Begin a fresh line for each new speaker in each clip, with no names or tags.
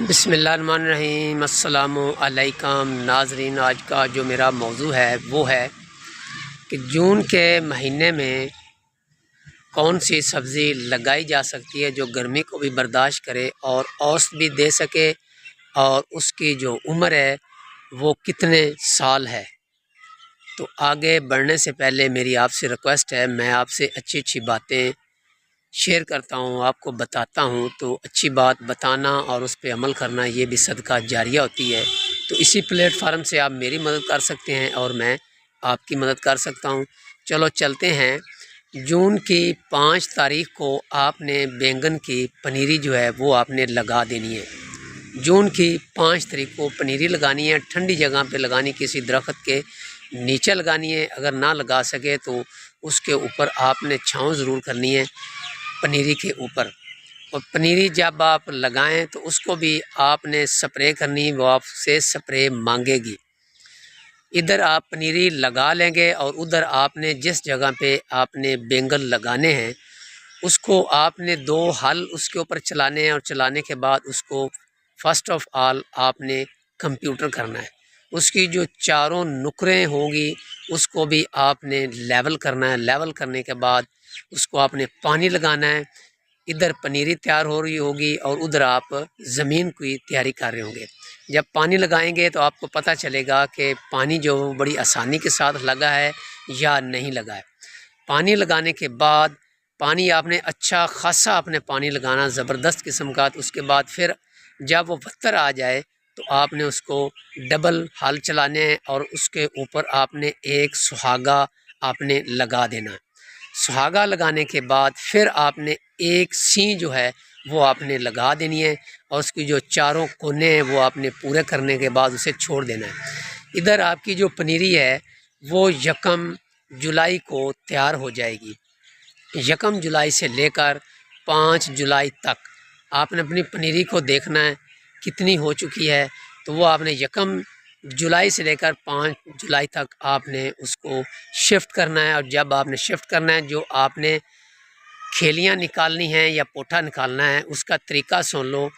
बिस्मिल्लाहिर्रहमानिर्रहीम अस्सलामु अलैकुम नाज़रीन। आज का जो मेरा मौजू है वो है कि जून के महीने में कौन सी सब्ज़ी लगाई जा सकती है जो गर्मी को भी बर्दाश्त करे और औसत भी दे सके, और उसकी जो उम्र है वो कितने साल है। तो आगे बढ़ने से पहले मेरी आपसे रिक्वेस्ट है, मैं आपसे अच्छी अच्छी बातें शेयर करता हूँ, आपको बताता हूँ। तो अच्छी बात बताना और उस पर अमल करना ये भी सदका जारिया होती है। तो इसी प्लेटफार्म से आप मेरी मदद कर सकते हैं और मैं आपकी मदद कर सकता हूँ। चलो चलते हैं। जून की 5 तारीख को आपने बैंगन की पनीरी जो है वो आपने लगा देनी है। जून की 5 तारीख को पनीरी लगानी है, ठंडी जगह पे लगानी, किसी दरख्त के नीचे लगानी है। अगर ना लगा सके तो उसके ऊपर आपने छाँव ज़रूर करनी है, पनीरी के ऊपर। और पनीरी जब आप लगाएं तो उसको भी आपने स्प्रे करनी, वो आपसे स्प्रे मांगेगी। इधर आप पनीरी लगा लेंगे और उधर आपने जिस जगह पे आपने बैंगन लगाने हैं उसको आपने 2 हल उसके ऊपर चलाने हैं, और चलाने के बाद उसको फर्स्ट ऑफ ऑल आपने कंप्यूटर करना है। उसकी जो चारों नुकरें होंगी उसको भी आपने लेवल करना है। लेवल करने के बाद उसको आपने पानी लगाना है। इधर पनीरी तैयार हो रही होगी और उधर आप ज़मीन की तैयारी कर रहे होंगे। जब पानी लगाएंगे तो आपको पता चलेगा कि पानी जो बड़ी आसानी के साथ लगा है या नहीं लगा है। पानी लगाने के बाद पानी आपने अच्छा खासा आपने पानी लगाना, ज़बरदस्त किस्म का। तो उसके बाद फिर जब वो पत्थर आ जाए तो आपने उसको डबल हल चलाने हैं और उसके ऊपर आपने एक सुहागा आपने लगा देना। सुहागा लगाने के बाद फिर आपने एक सी जो है वो आपने लगा देनी है, और उसकी जो चारों कोने हैं वो आपने पूरे करने के बाद उसे छोड़ देना है। इधर आपकी जो पनीरी है वो 1 जुलाई को तैयार हो जाएगी। 1 जुलाई से लेकर 5 जुलाई तक आपने अपनी पनीरी को देखना है कितनी हो चुकी है। तो वो आपने 1 जुलाई से लेकर 5 जुलाई तक आपने उसको शिफ्ट करना है। और जब आपने शिफ्ट करना है, जो आपने खेलियां निकालनी हैं या पोठा निकालना है उसका तरीका सुन लो।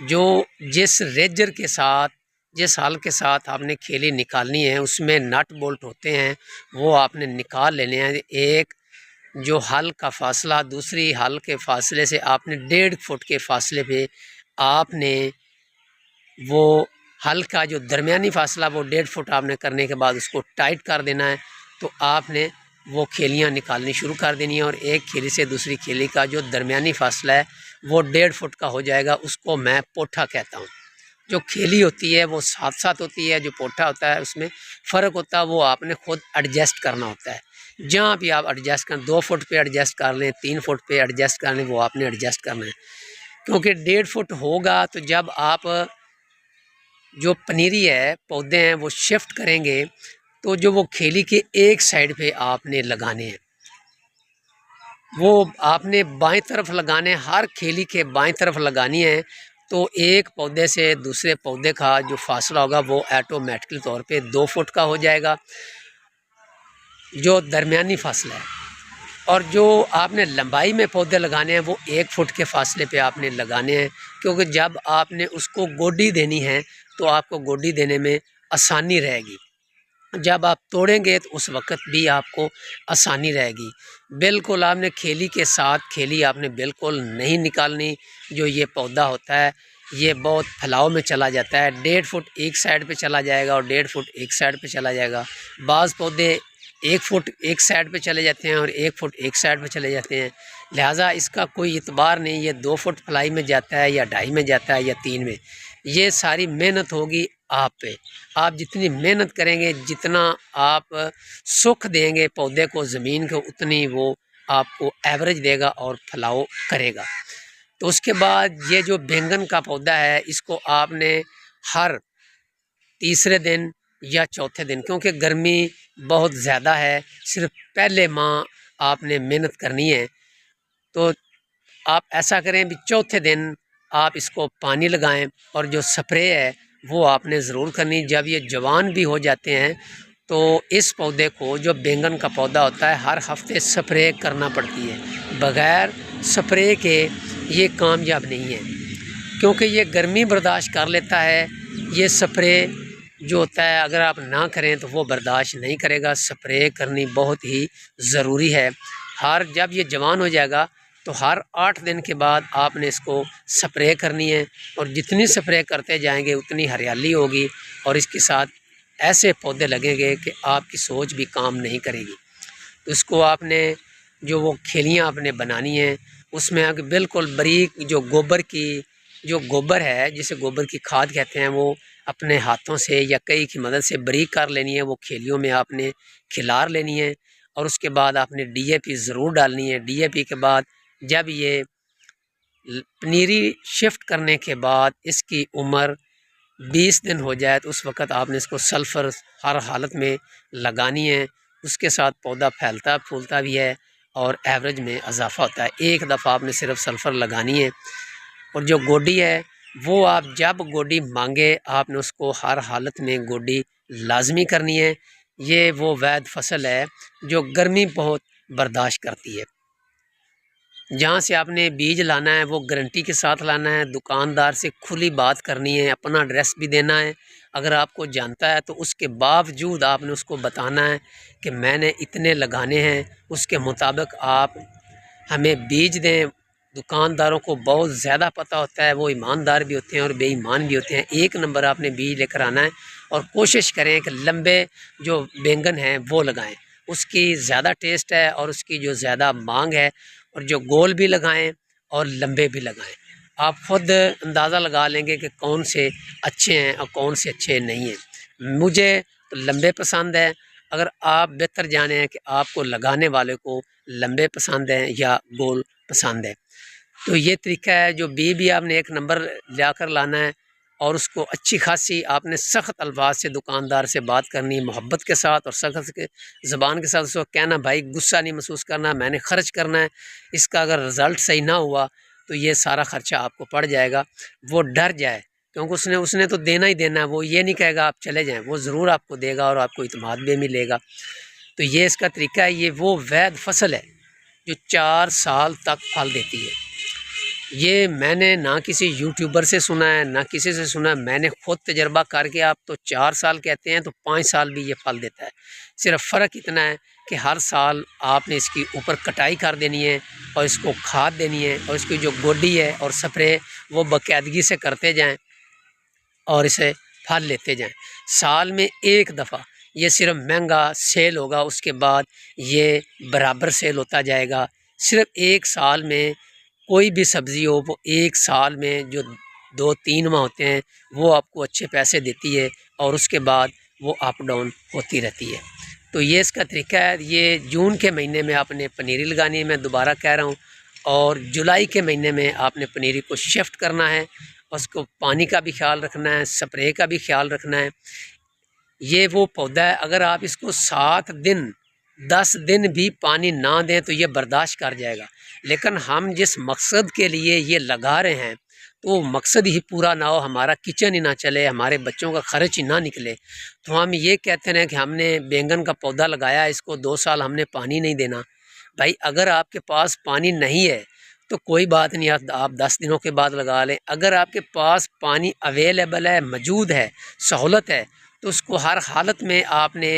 जो जिस रेजर के साथ, जिस हल के साथ आपने खेली निकालनी है उसमें नट बोल्ट होते हैं, वो आपने निकाल लेने हैं। एक जो हल का फासला दूसरी हल के फासले से आपने 1.5 फुट के फासले पे आपने वो हल का जो दरमियानी फासला वो 1.5 फुट आपने करने के बाद उसको टाइट कर देना है। तो आपने वो खेलियां निकालनी शुरू कर देनी है, और एक खेली से दूसरी खेली का जो दरमियानी फासला है वो 1.5 फुट का हो जाएगा। उसको मैं पोठा कहता हूँ। जो खेली होती है वो साथ साथ होती है, जो पोठा होता है उसमें फ़र्क होता है, वो आपने खुद एडजस्ट करना होता है। जहाँ भी आप एडजस्ट करें, 2 फुट पे एडजस्ट कर लें, 3 फुट पे एडजस्ट कर लें, वो आपने एडजस्ट करना है। क्योंकि 1.5 फुट होगा तो जब आप जो पनीरी है पौधे हैं वो शिफ्ट करेंगे तो जो वो खेली के एक साइड पे आपने लगाने हैं, वो आपने बाएं तरफ लगाने, हर खेली के बाएं तरफ लगानी है। तो एक पौधे से दूसरे पौधे का जो फासला होगा वो ऑटोमेटिकली तौर पे 2 फुट का हो जाएगा, जो दरमियानी फासला है। और जो आपने लंबाई में पौधे लगाने हैं वो 1 फुट के फासले पे आपने लगाने हैं, क्योंकि जब आपने उसको गोडी देनी है तो आपको गोडी देने में आसानी रहेगी। जब आप तोड़ेंगे तो उस वक़्त भी आपको आसानी रहेगी। बिल्कुल आपने खेली के साथ खेली आपने बिल्कुल नहीं निकालनी। जो ये पौधा होता है ये बहुत फैलाव में चला जाता है, 1.5 फुट एक साइड पे चला जाएगा और 1.5 फुट एक साइड पे चला जाएगा। बाज़ पौधे 1 फुट एक साइड पे चले जाते हैं और 1 फुट एक साइड पे चले जाते हैं। लिहाजा इसका कोई इतबार नहीं, ये 2 फुट फलाई में जाता है या 2.5 में जाता है या 3 में। ये सारी मेहनत होगी आप पे। आप जितनी मेहनत करेंगे, जितना आप सुख देंगे पौधे को, ज़मीन को, उतनी वो आपको एवरेज देगा और फैलाव करेगा। तो उसके बाद ये जो बैंगन का पौधा है इसको आपने हर तीसरे दिन या चौथे दिन, क्योंकि गर्मी बहुत ज़्यादा है, सिर्फ पहले माह आपने मेहनत करनी है। तो आप ऐसा करें भी चौथे दिन आप इसको पानी लगाएं, और जो स्प्रे है वो आपने ज़रूर करनी। जब ये जवान भी हो जाते हैं तो इस पौधे को, जो बैंगन का पौधा होता है, हर हफ्ते स्प्रे करना पड़ती है। बग़ैर स्प्रे के ये कामयाब नहीं है। क्योंकि ये गर्मी बर्दाश्त कर लेता है। ये स्प्रे जो होता है अगर आप ना करें तो वो बर्दाश्त नहीं करेगा। स्प्रे करनी बहुत ही ज़रूरी है। जब ये जवान हो जाएगा तो हर 8 दिन के बाद आपने इसको स्प्रे करनी है, और जितनी स्प्रे करते जाएंगे उतनी हरियाली होगी, और इसके साथ ऐसे पौधे लगेंगे कि आपकी सोच भी काम नहीं करेगी। तो इसको आपने जो वो खेलियाँ आपने बनानी हैं, उसमें आगे बिल्कुल बारीक जो गोबर है जिसे गोबर की खाद कहते हैं, वो अपने हाथों से या कई की मदद से बारीक कर लेनी है। वो खेलियों में आपने खिलार लेनी है, और उसके बाद आपने डीएपी ज़रूर डालनी है। डीएपी के बाद जब ये पनीरी शिफ्ट करने के बाद इसकी उम्र 20 दिन हो जाए तो उस वक़्त आपने इसको सल्फ़र हर हालत में लगानी है। उसके साथ पौधा फैलता फूलता भी है और एवरेज में इजाफ़ा होता है। एक दफ़ा आपने सिर्फ सल्फ़र लगानी है। और जो गोडी है वो आप जब गोडी मांगे आपने उसको हर हालत में गोडी लाजमी करनी है। ये वो वैद फसल है जो गर्मी बहुत बर्दाश्त करती है। जहाँ से आपने बीज लाना है वो गारंटी के साथ लाना है। दुकानदार से खुली बात करनी है, अपना एड्रेस भी देना है। अगर आपको जानता है तो उसके बावजूद आपने उसको बताना है कि मैंने इतने लगाने हैं, उसके मुताबिक आप हमें बीज दें। दुकानदारों को बहुत ज़्यादा पता होता है, वो ईमानदार भी होते हैं और बेईमान भी होते हैं। एक नंबर आपने बीज लेकर आना है, और कोशिश करें कि लंबे जो बैंगन हैं वो लगाएं। उसकी ज़्यादा टेस्ट है और उसकी जो ज़्यादा मांग है। और जो गोल भी लगाएं और लंबे भी लगाएं। आप ख़ुद अंदाज़ा लगा लेंगे कि कौन से अच्छे हैं और कौन से अच्छे नहीं हैं। मुझे तो लंबे पसंद है। अगर आप बेहतर जाने हैं कि आपको लगाने वाले को लंबे पसंद हैं या गोल पसंद है, तो ये तरीका है। जो भी आपने एक नंबर जाकर लाना है, और उसको अच्छी खासी आपने सख्त अल्फाज से दुकानदार से बात करनी है, मोहब्बत के साथ और सख्त के ज़बान के साथ उसको कहना, भाई गुस्सा नहीं महसूस करना, मैंने ख़र्च करना है। इसका अगर रिज़ल्ट सही ना हुआ तो ये सारा ख़र्चा आपको पड़ जाएगा। वो डर जाए, क्योंकि उसने तो देना ही देना है। वो ये नहीं कहेगा आप चले जाएँ, वो ज़रूर आपको देगा और आपको इत्मीनान भी मिलेगा। तो ये इसका तरीका है। ये वो वैद फसल है जो 4 साल तक फल देती है। ये मैंने ना किसी यूट्यूबर से सुना है ना किसी से सुना है, मैंने ख़ुद तजर्बा करके। आप तो 4 साल कहते हैं तो 5 साल भी ये फल देता है। सिर्फ फ़र्क इतना है कि हर साल आपने इसकी ऊपर कटाई कर देनी है और इसको खाद देनी है, और इसकी जो गोडी है और स्प्रे वो बाकायदगी से करते जाएं और इसे फल लेते जाएं। साल में एक दफ़ा ये सिर्फ महंगा सेल होगा, उसके बाद ये बराबर सेल होता जाएगा। सिर्फ एक साल में कोई भी सब्ज़ी हो, वो एक साल में जो 2-3 माह होते हैं वो आपको अच्छे पैसे देती है, और उसके बाद वो अप डाउन होती रहती है। तो ये इसका तरीका है। ये जून के महीने में आपने पनीरी लगानी है, मैं दोबारा कह रहा हूँ, और जुलाई के महीने में आपने पनीरी को शिफ्ट करना है। उसको पानी का भी ख्याल रखना है, स्प्रे का भी ख्याल रखना है। ये वो पौधा है, अगर आप इसको 7 दिन 10 दिन भी पानी ना दें तो ये बर्दाश्त कर जाएगा। लेकिन हम जिस मकसद के लिए ये लगा रहे हैं तो वो मकसद ही पूरा ना हो, हमारा किचन ही ना चले, हमारे बच्चों का ख़र्च ही ना निकले, तो हम ये कहते हैं कि हमने बैंगन का पौधा लगाया, इसको 2 साल हमने पानी नहीं देना। भाई अगर आपके पास पानी नहीं है तो कोई बात नहीं, आप 10 दिनों के बाद लगा लें। अगर आपके पास पानी अवेलेबल है, मौजूद है, सहूलत है, तो उसको हर हालत में आपने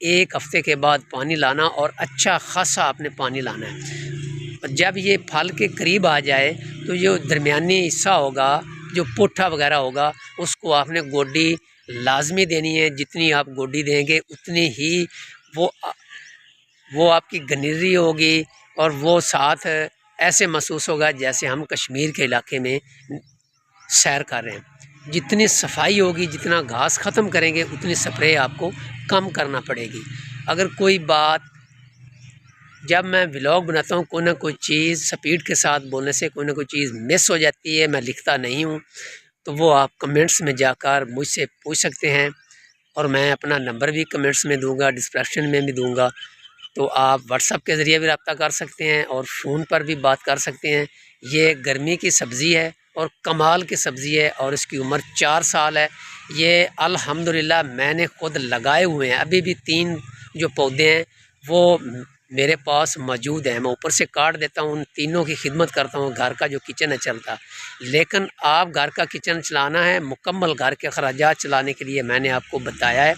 1 हफ़्ते के बाद पानी लाना, और अच्छा खासा आपने पानी लाना है। और जब ये फल के करीब आ जाए तो जो दरमियानी हिस्सा होगा, जो पुट्ठा वगैरह होगा, उसको आपने गोडी लाजमी देनी है। जितनी आप गोडी देंगे उतनी ही वो आपकी गनीरी होगी, और वो साथ ऐसे महसूस होगा जैसे हम कश्मीर के इलाके में सैर कर रहे हैं। जितनी सफाई होगी, जितना घास ख़त्म करेंगे, उतनी स्प्रे आपको कम करना पड़ेगी। अगर कोई बात, जब मैं व्लॉग बनाता हूँ, कोई ना कोई चीज़ स्पीड के साथ बोलने से कोई ना कोई चीज़ मिस हो जाती है, मैं लिखता नहीं हूँ, तो वो आप कमेंट्स में जाकर मुझसे पूछ सकते हैं, और मैं अपना नंबर भी कमेंट्स में दूंगा, डिस्क्रिप्शन में भी दूंगा। तो आप व्हाट्सएप के ज़रिए भी रब्ता कर सकते हैं और फ़ोन पर भी बात कर सकते हैं। ये गर्मी की सब्ज़ी है और कमाल की सब्ज़ी है, और इसकी उम्र 4 साल है। ये अल्हम्दुलिल्लाह मैंने ख़ुद लगाए हुए हैं। अभी भी 3 जो पौधे हैं वो मेरे पास मौजूद है, मैं ऊपर से काट देता हूँ, उन तीनों की खिदमत करता हूँ, घर का जो किचन है चलता। लेकिन आप घर का किचन चलाना है, मुकम्मल घर के अखराजात चलाने के लिए मैंने आपको बताया है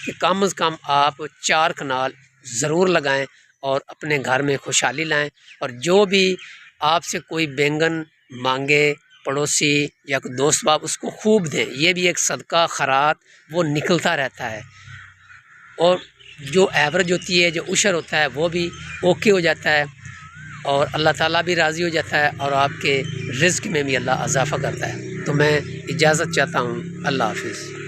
कि कम से कम आप 4 कनाल ज़रूर लगाएं और अपने घर में खुशहाली लाएं। और जो भी आपसे कोई बैंगन मांगे पड़ोसी या कोई दोस्त बाप, उसको खूब दें। ये भी एक सदका खैरात वो निकलता रहता है, और जो एवरेज होती है, जो उशर होता है, वो भी ओके हो जाता है, और अल्लाह ताला भी राज़ी हो जाता है, और आपके रिज़्क़ में भी अल्लाह इजाफ़ा करता है। तो मैं इजाज़त चाहता हूँ। अल्लाह हाफ़िज़।